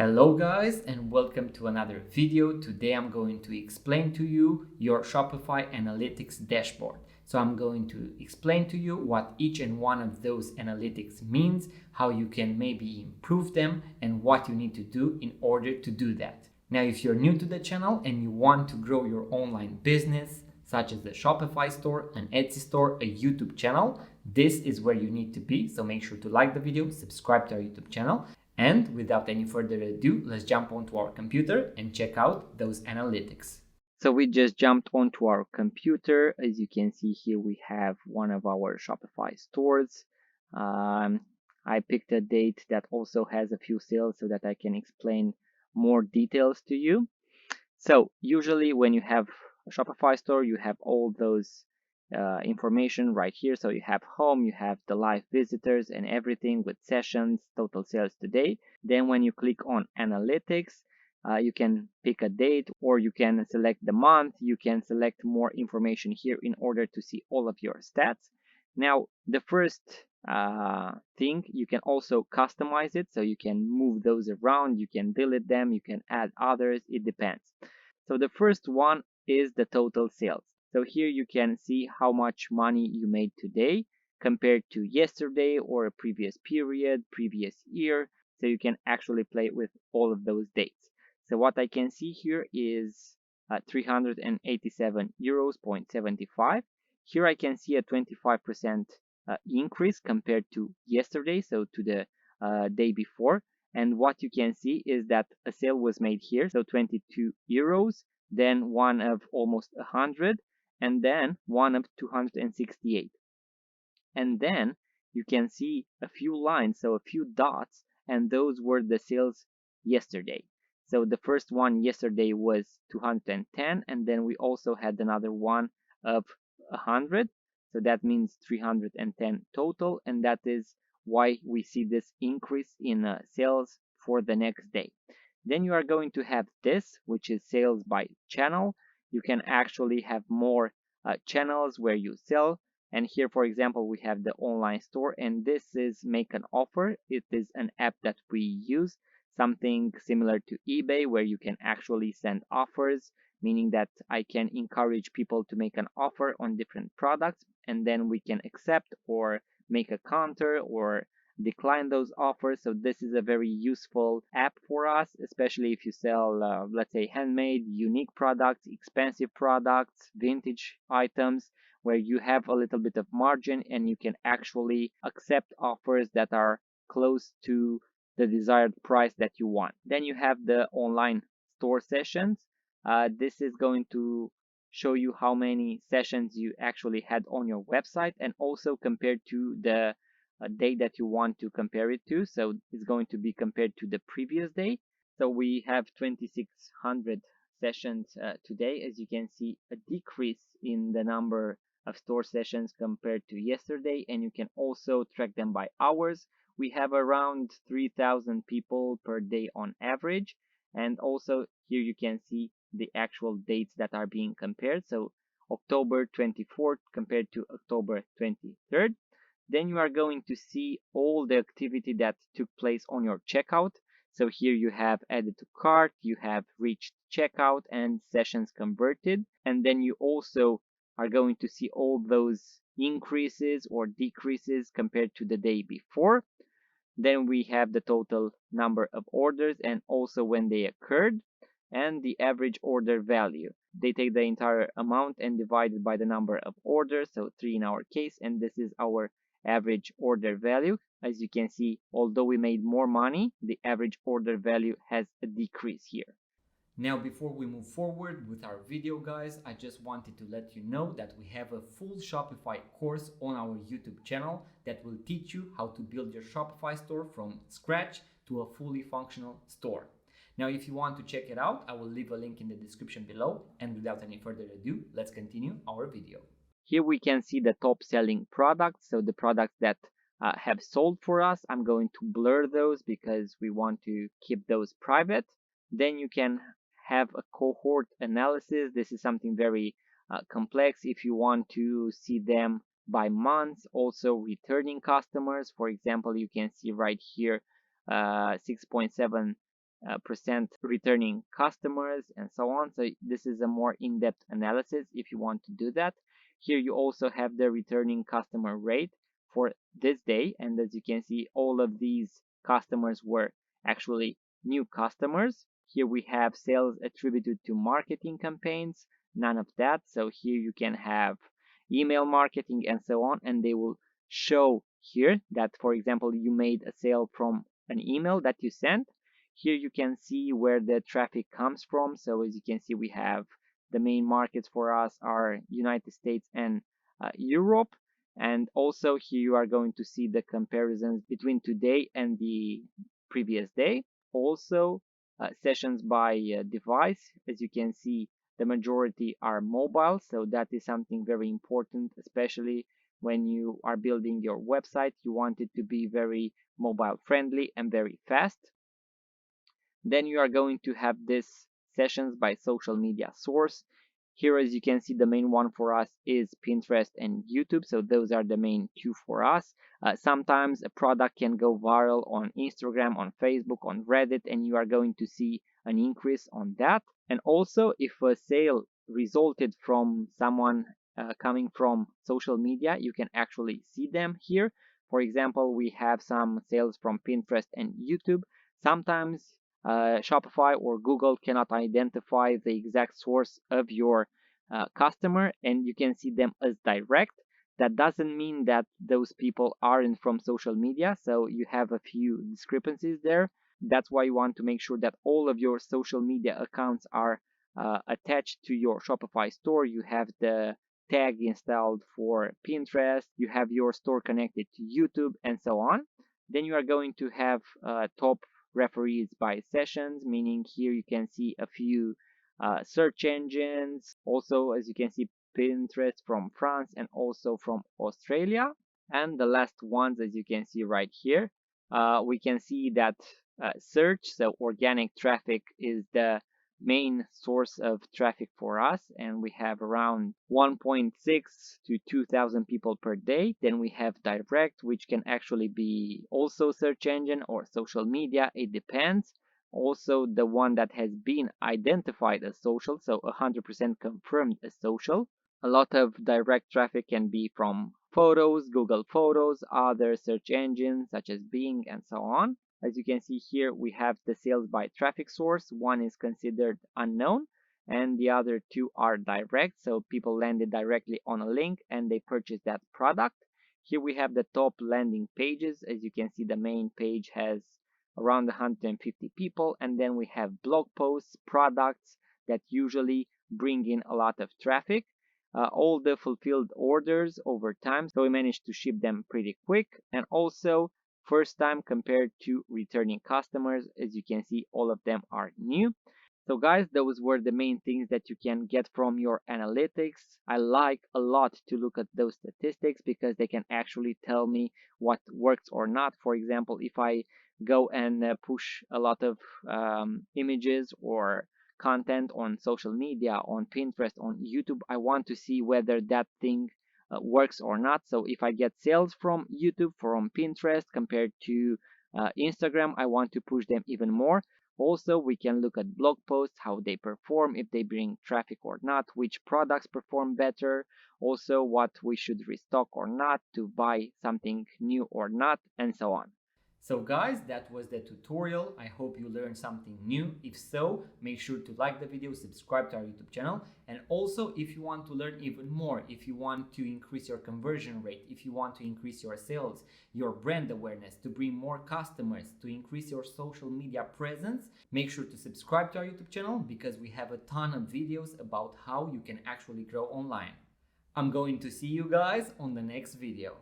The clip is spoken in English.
Hello guys and welcome to another video. Today I'm going to explain to you your Shopify Analytics dashboard. So I'm going to explain to you what each and one of those analytics means, how you can maybe improve them, and what you need to do in order to do that. Now, if you're new to the channel and you want to grow your online business, such as the Shopify store, an Etsy store, a YouTube channel, this is where you need to be. So make sure to like the video, subscribe to our YouTube channel, and without any further ado, let's jump onto our computer and check out those analytics. So we just jumped onto our computer. As you can see here, we have one of our Shopify stores. I picked a date that also has a few sales so that I can explain more details to you. So usually when you have a Shopify store, you have all those information right here. So you have home, you have the live visitors and everything with sessions, total sales today. Then when you click on analytics, you can pick a date or you can select the month. You can select more information here in order to see all of your stats. Now, the first thing, you can also customize it. So you can move those around, you can delete them, you can add others, it depends. So the first one is the total sales. So here you can see how much money you made today compared to yesterday or a previous period, previous year. So you can actually play with all of those dates. So what I can see here is 387 euros 0.75. Here I can see a 25% increase compared to yesterday, so to the day before. And what you can see is that a sale was made here, so 22 euros, then one of almost 100, and then one of 268. And then you can see a few lines, so a few dots, and those were the sales yesterday. So the first one yesterday was 210, and then we also had another one of 100. So that means 310 total, and that is why we see this increase in sales for the next day. Then you are going to have this, which is sales by channel. You can actually have more channels where you sell. And here, for example, we have the online store, and this is Make an Offer. It is an app that we use, something similar to eBay, where you can actually send offers, meaning that I can encourage people to make an offer on different products, and then we can accept or make a counter or decline those offers. So this is a very useful app for us, especially if you sell, let's say, handmade, unique products, expensive products, vintage items, where you have a little bit of margin and you can actually accept offers that are close to the desired price that you want. Then you have the online store sessions. This is going to show you how many sessions you actually had on your website, and also compared to the day that you want to compare it to. So it's going to be compared to the previous day. So we have 2600 sessions today. As you can see, a decrease in the number of store sessions compared to yesterday, and you can also track them by hours. We have around 3,000 people per day on average, and also here you can see the actual dates that are being compared. So October 24th compared to October 23rd. Then you are going to see all the activity that took place on your checkout. So here you have added to cart, you have reached checkout and sessions converted, and then you also are going to see all those increases or decreases compared to the day before. Then we have the total number of orders and also when they occurred, and the average order value. They take the entire amount and divide it by the number of orders, so 3 in our case, and this is our average order value. As you can see, although we made more money, the average order value has a decrease here. Now, before we move forward with our video, guys, I just wanted to let you know that we have a full Shopify course on our YouTube channel that will teach you how to build your Shopify store from scratch to a fully functional store. Now, if you want to check it out, I will leave a link in the description below. And without any further ado, let's continue our video. Here we can see the top selling products. So the products that have sold for us, I'm going to blur those because we want to keep those private. Then you can have a cohort analysis. This is something very complex if you want to see them by months. Also returning customers, for example, you can see right here 6.7 percent returning customers and so on. So this is a more in-depth analysis if you want to do that. Here you also have the returning customer rate for this day, and as you can see, all of these customers were actually new customers. Here we have sales attributed to marketing campaigns, none of that. So here you can have email marketing and so on, and they will show here that, for example, you made a sale from an email that you sent. Here you can see where the traffic comes from. So as you can see, we have the main markets for us are United States and Europe. And also here you are going to see the comparisons between today and the previous day. Also sessions by device. As you can see, the majority are mobile. So that is something very important, especially when you are building your website. You want it to be very mobile friendly and very fast. Then you are going to have this sessions by social media source. Here, as you can see, the main one for us is Pinterest and YouTube. So those are the main two for us. Sometimes a product can go viral on Instagram, on Facebook, on Reddit, and you are going to see an increase on that. And also, if a sale resulted from someone coming from social media, you can actually see them here. For example, we have some sales from Pinterest and YouTube. Sometimes Shopify or Google cannot identify the exact source of your customer, and you can see them as direct. That doesn't mean that those people aren't from social media, so you have a few discrepancies there. That's why you want to make sure that all of your social media accounts are attached to your Shopify store. You have the tag installed for Pinterest, you have your store connected to YouTube, and so on. Then you are going to have top referees by sessions, meaning here you can see a few search engines. Also, as you can see, Pinterest from France and also from Australia. And the last ones, as you can see right here, we can see that search, so organic traffic, is the main source of traffic for us, and we have around 1.6 to 2,000 people per day. Then we have direct, which can actually be also search engine or social media, it depends. Also the one that has been identified as social, so 100% confirmed as social. A lot of direct traffic can be from photos, Google Photos, other search engines such as Bing, and so on. As you can see here, we have the sales by traffic source. One is considered unknown and the other two are direct. So people landed directly on a link and they purchased that product. Here we have the top landing pages. As you can see, the main page has around 150 people. And then we have blog posts, products that usually bring in a lot of traffic. All the fulfilled orders over time, so we managed to ship them pretty quick. And also first time compared to returning customers. As you can see, all of them are new. So guys, those were the main things that you can get from your analytics. I like a lot to look at those statistics because they can actually tell me what works or not. For example, if I go and push a lot of images or content on social media, on Pinterest, on YouTube, I want to see whether that thing works or not. So if I get sales from YouTube, from Pinterest compared to Instagram, I want to push them even more. Also, we can look at blog posts, how they perform, if they bring traffic or not, which products perform better, also what we should restock or not, to buy something new or not, and so on. So guys, that was the tutorial. I hope you learned something new. If so, make sure to like the video, subscribe to our YouTube channel. And also, if you want to learn even more, if you want to increase your conversion rate, if you want to increase your sales, your brand awareness, to bring more customers, to increase your social media presence, make sure to subscribe to our YouTube channel because we have a ton of videos about how you can actually grow online. I'm going to see you guys on the next video.